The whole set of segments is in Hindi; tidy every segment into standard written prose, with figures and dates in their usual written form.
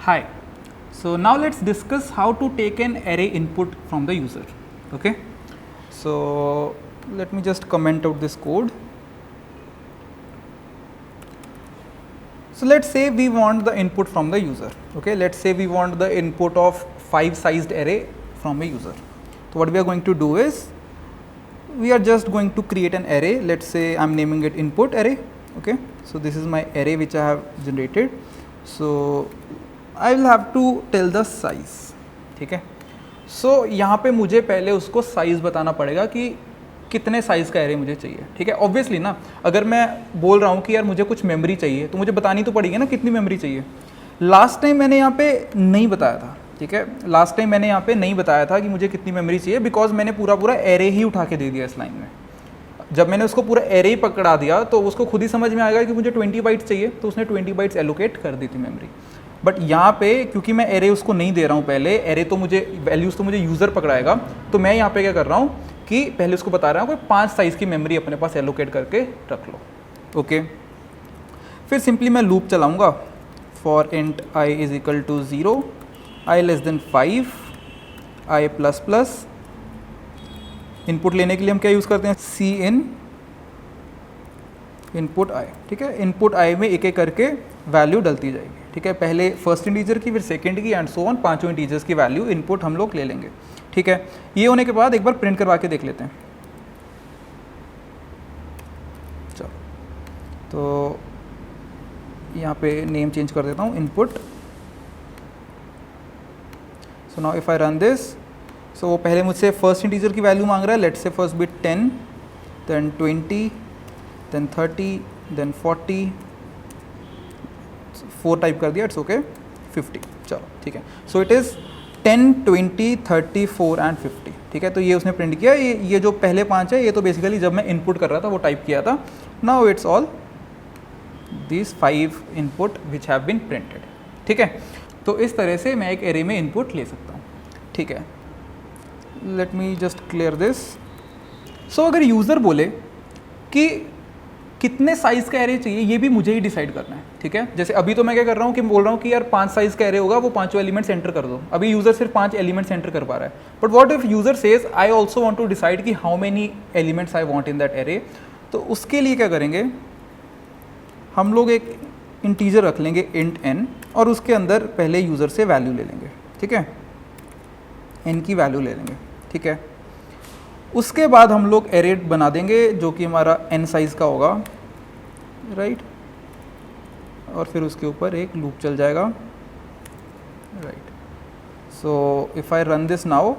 Hi. So now let's discuss how to take an array input from the user. Okay. So let me just comment out this code. So let's say we want the input from the user. Okay. Let's say we want the input of 5 sized array from a user. So what we are going to do is we are just going to create an array. Let's say I'm naming it input array. Okay. So this is my array which I have generated. So I will have to tell the size. ठीक है. So यहाँ पे मुझे पहले उसको साइज़ बताना पड़ेगा कि कितने साइज़ का एरे मुझे चाहिए. ठीक है. ऑब्वियसली ना, अगर मैं बोल रहा हूँ कि यार मुझे कुछ मेमोरी चाहिए तो मुझे बतानी तो पड़ेगी ना कितनी मेमोरी चाहिए. लास्ट टाइम मैंने यहाँ पे नहीं बताया था. ठीक है. लास्ट टाइम मैंने यहाँ पे नहीं बताया था कि मुझे कितनी मेमोरी चाहिए, बिकॉज मैंने पूरा एरे ही उठा के दे दिया इस लाइन में. जब मैंने उसको पूरा एरे ही पकड़ा दिया तो उसको खुद ही समझ में आएगा कि मुझे 20 बाइट्स चाहिए, तो उसने 20 बाइट्स एलोकेट कर दी थी मेमोरी. बट यहाँ पे क्योंकि मैं एरे उसको नहीं दे रहा हूँ, पहले एरे तो मुझे वैल्यूज़ तो मुझे यूज़र पकड़ाएगा, तो मैं यहाँ पे क्या कर रहा हूँ कि पहले उसको बता रहा हूँ कि 5 साइज़ की मेमोरी अपने पास एलोकेट करके रख लो. ओके. फिर सिंपली मैं लूप चलाऊँगा. For int i is equal to 0, i less than 5, i plus plus. Input लेने के लिए हम क्या यूज़ करते हैं, सी इन इनपुट आई. ठीक है. इनपुट आई में एक एक करके वैल्यू डलती जाएगी. ठीक है. पहले फर्स्ट इंटीजर की, फिर सेकंड की, एंड सो ऑन. पांचों इंटीजर्स की वैल्यू इनपुट हम लोग ले लेंगे. ठीक है. ये होने के बाद एक बार प्रिंट करवा के देख लेते हैं. चलो, तो यहाँ पे नेम चेंज कर देता हूँ, input. So now if I run this, so वो पहले मुझसे फर्स्ट इंटीजर की वैल्यू मांग रहा है. Let's say first bit 10, then 20, then 30, then 40, 4 type कर दिया. It's okay. 50. चलो ठीक है. So it is 10, 20, 30, 4 and 50. ठीक है. तो ये उसने प्रिंट किया. ये जो पहले 5 है, ये तो बेसिकली जब मैं इनपुट कर रहा था वो टाइप किया था. Now it's all this 5 input which have been printed. ठीक है. तो इस तरह से मैं एक एरे में इनपुट ले सकता हूँ. ठीक है. Let me just clear this. So अगर यूज़र बोले कि कितने साइज़ का एरे चाहिए, ये भी मुझे ही डिसाइड करना है. ठीक है. जैसे अभी तो मैं क्या कर रहा हूँ कि बोल रहा हूँ कि यार 5 साइज़ का एरे होगा, वो 5 एलिमेंट्स एंटर कर दो. अभी यूज़र सिर्फ 5 एलिमेंट्स एंटर कर पा रहा है. But what if user says I also want to decide कि how many elements I want in that array. तो उसके लिए क्या करेंगे, हम लोग एक इंटीजर रख लेंगे इंट n, और उसके अंदर पहले यूज़र से वैल्यू ले लेंगे. ठीक है. n की वैल्यू ले लेंगे. ठीक है. उसके बाद हम लोग एरे बना देंगे जो कि हमारा n साइज़ का होगा. राइट. और फिर उसके ऊपर एक लूप चल जाएगा. Right. So if I run this now,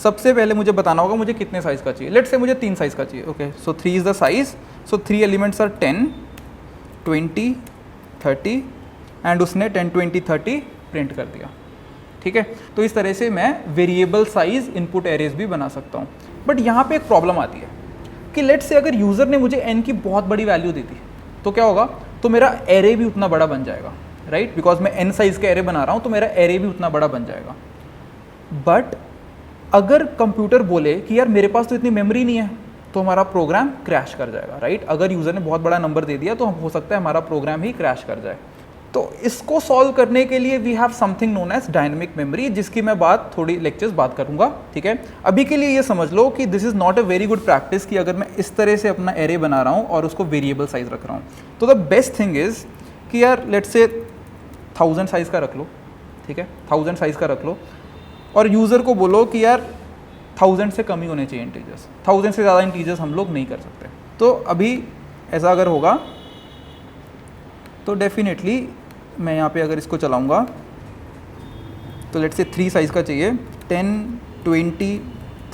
सबसे पहले मुझे बताना होगा मुझे कितने साइज़ का चाहिए. लेट्स से मुझे 3 साइज़ का चाहिए. Okay. So 3 is the size. So 3 elements are 10, 20, 30, and उसने 10, 20, 30 प्रिंट कर दिया. ठीक है. तो इस तरह से मैं वेरिएबल साइज इनपुट एरेज भी बना सकता हूँ. बट यहाँ पे एक प्रॉब्लम आती है कि लेट्स से अगर यूज़र ने मुझे n की बहुत बड़ी वैल्यू दी थी, तो क्या होगा, तो मेरा एरे भी उतना बड़ा बन जाएगा. राइट. बिकॉज मैं n साइज़ का एरे बना रहा हूँ, तो मेरा एरे भी उतना बड़ा बन जाएगा. बट अगर कंप्यूटर बोले कि यार मेरे पास तो इतनी मेमोरी नहीं है, तो हमारा प्रोग्राम क्रैश कर जाएगा. राइट. अगर यूज़र ने बहुत बड़ा नंबर दे दिया तो हो सकता है हमारा प्रोग्राम ही क्रैश कर जाए. तो इसको सॉल्व करने के लिए we have something known as dynamic memory, जिसकी मैं बात थोड़ी लेक्चर्स बात करूंगा. ठीक है. अभी के लिए ये समझ लो कि this is not a very good practice कि अगर मैं इस तरह से अपना एरे बना रहा हूँ और उसको वेरिएबल साइज रख रहा हूँ. तो द बेस्ट थिंग इज़ कि यार लेट्स से 1000 साइज़ का रख लो. ठीक है. 1000 साइज़ का रख लो, और यूज़र को बोलो कि यार 1000 से कम ही होने चाहिए इंटीजर्स. 1000 से ज़्यादा इंटीजर्स हम लोग नहीं कर सकते. तो अभी ऐसा अगर होगा तो डेफिनेटली मैं यहाँ पे अगर इसको चलाऊँगा, तो लेट्स से 3 साइज़ का चाहिए, 10, 20,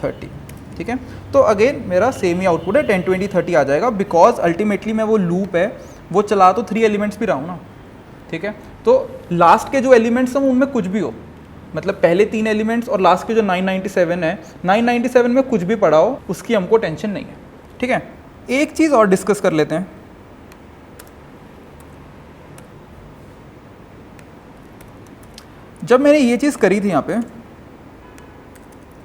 30. ठीक है. तो अगेन मेरा सेम ही आउटपुट है, 10, 20, 30 आ जाएगा, बिकॉज अल्टीमेटली मैं वो लूप है वो चला तो 3 एलिमेंट्स भी रहा हूँ ना. ठीक है. तो लास्ट के जो एलिमेंट्स हैं उनमें कुछ भी हो, मतलब पहले 3 एलिमेंट्स और लास्ट के जो 997 है, 997 में कुछ भी पड़ा हो उसकी हमको टेंशन नहीं है. ठीक है. एक चीज़ और डिस्कस कर लेते हैं. जब मैंने ये चीज़ करी थी यहाँ पे,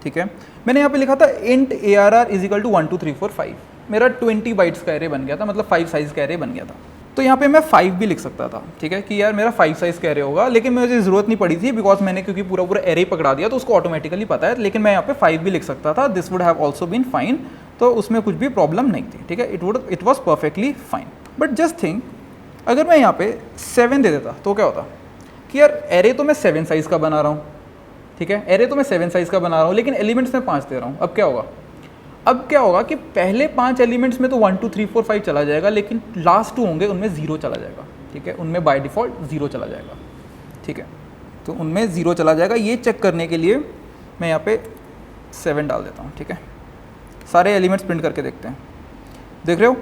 ठीक है, मैंने यहाँ पे लिखा था int arr is equal to 1 2 3 4 5. मेरा 20 बाइट्स का एरे बन गया था, मतलब 5 साइज का एरे बन गया था. तो यहाँ पे मैं 5 भी लिख सकता था, ठीक है, कि यार मेरा 5 साइज का एरे होगा, लेकिन मुझे ज़रूरत नहीं पड़ी थी बिकॉज मैंने क्योंकि पूरा पूरा एरे पकड़ा दिया तो उसको ऑटोमेटिकली पता है, लेकिन मैं यहाँ पे 5 भी लिख सकता था, this would have also been fine, तो उसमें कुछ भी प्रॉब्लम नहीं थी, ठीक है, it was perfectly fine. But just think अगर मैं यहाँ पे 7 दे देता तो क्या होता कि यार एरे तो मैं 7 साइज का बना रहा हूँ, ठीक है, एरे तो मैं 7 साइज का बना रहा हूँ, लेकिन एलिमेंट्स में 5 दे रहा हूँ। अब क्या होगा कि पहले 5 एलिमेंट्स में तो 1 2 3 4 5 चला जाएगा, लेकिन लास्ट 2 होंगे उनमें 0 चला जाएगा, ठीक है, उनमें बाय डिफ़ॉल्ट 0 चला जाएगा, ठीक है, तो उनमें 0 चला जाएगा। ये चेक करने के लिए मैं यहाँ पे 7 डाल देता हूँ, ठीक है, सारे एलिमेंट्स प्रिंट करके देखते हैं। देख रहे हो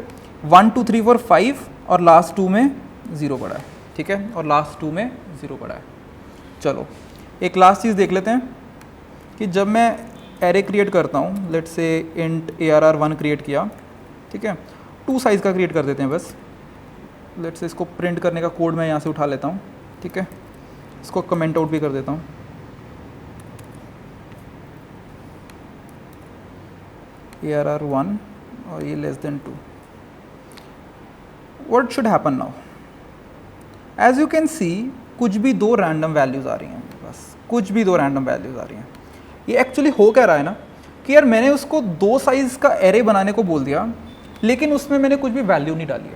1 2 3 4 5 और लास्ट 2 में 0 पड़ा है, ठीक है, और लास्ट 2 में 0 पड़ा है। चलो एक लास्ट चीज़ देख लेते हैं कि जब मैं एरे क्रिएट करता हूँ, let's say int ARR1 create किया, ठीक है, 2 साइज़ का क्रिएट कर देते हैं बस, लेट्स से इसको प्रिंट करने का कोड मैं यहाँ से उठा लेता हूँ, ठीक है, इसको कमेंट आउट भी कर देता हूँ। ARR1 और ये <2। What should happen now? As you can see, कुछ भी 2 रैंडम वैल्यूज़ आ रही हैं मेरे पास, कुछ भी 2 रैंडम वैल्यूज़ आ रही हैं। ये एक्चुअली हो क्या रहा है ना कि यार मैंने उसको 2 साइज़ का एरे बनाने को बोल दिया, लेकिन उसमें मैंने कुछ भी वैल्यू नहीं डाली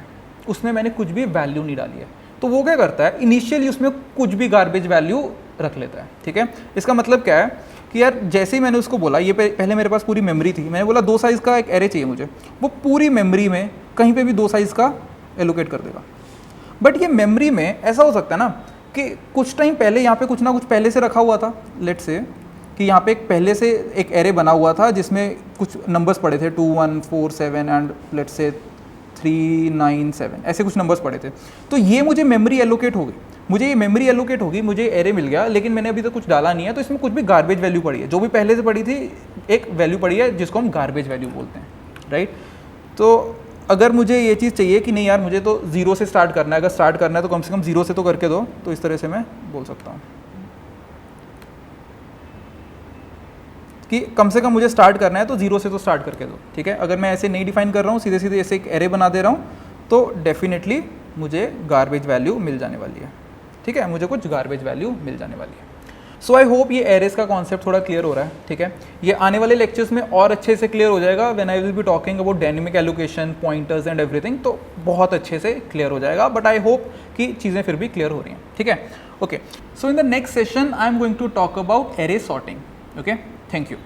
है, तो वो क्या करता है, इनिशियली उसमें कुछ भी गार्बेज वैल्यू रख लेता है, ठीक है। इसका मतलब क्या है कि यार जैसे ही मैंने उसको बोला, ये पहले मेरे पास पूरी मेमोरी थी, मैंने बोला 2 साइज़ का एक एरे चाहिए मुझे, वो पूरी मेमोरी में कहीं पे भी 2 साइज़ का एलोकेट कर देगा। बट ये मेमोरी में ऐसा हो सकता है ना कि कुछ टाइम पहले यहाँ पे कुछ ना कुछ पहले से रखा हुआ था, लेट्स से कि यहाँ पे एक पहले से एक एरे बना हुआ था जिसमें कुछ नंबर्स पड़े थे 2 1 4 7 एंड लेट्स से 3 9 7, ऐसे कुछ नंबर्स पड़े थे। तो ये मुझे मेमोरी एलोकेट हो गई, मुझे एरे मिल गया, लेकिन मैंने अभी तक कुछ डाला नहीं है, तो इसमें कुछ भी गार्बेज वैल्यू पड़ी है, जो भी पहले से पड़ी थी एक वैल्यू पड़ी है जिसको हम गार्बेज वैल्यू बोलते हैं, राइट। तो अगर मुझे ये चीज़ चाहिए कि नहीं यार मुझे तो 0 से स्टार्ट करना है, अगर स्टार्ट करना है तो कम से कम 0 से तो करके दो, तो इस तरह से मैं बोल सकता हूँ कि कम से कम मुझे स्टार्ट करना है तो 0 से तो स्टार्ट करके दो, ठीक है। अगर मैं ऐसे नहीं डिफाइन कर रहा हूँ, सीधे सीधे ऐसे एक एरे बना दे रहा हूँ, तो डेफिनेटली मुझे गार्बेज वैल्यू मिल जाने वाली है, ठीक है, मुझे कुछ गार्बेज वैल्यू मिल जाने वाली है। सो आई होप ये एरेस का कॉन्सेप्ट थोड़ा क्लियर हो रहा है, ठीक है। ये आने वाले लेक्चर्स में और अच्छे से क्लियर हो जाएगा when I will be talking about dynamic allocation, pointers and everything, तो बहुत अच्छे से क्लियर हो जाएगा। बट आई होप कि चीज़ें फिर भी क्लियर हो रही हैं, ठीक है। Okay, so in the next session I am going to talk about array sorting. Okay, thank you.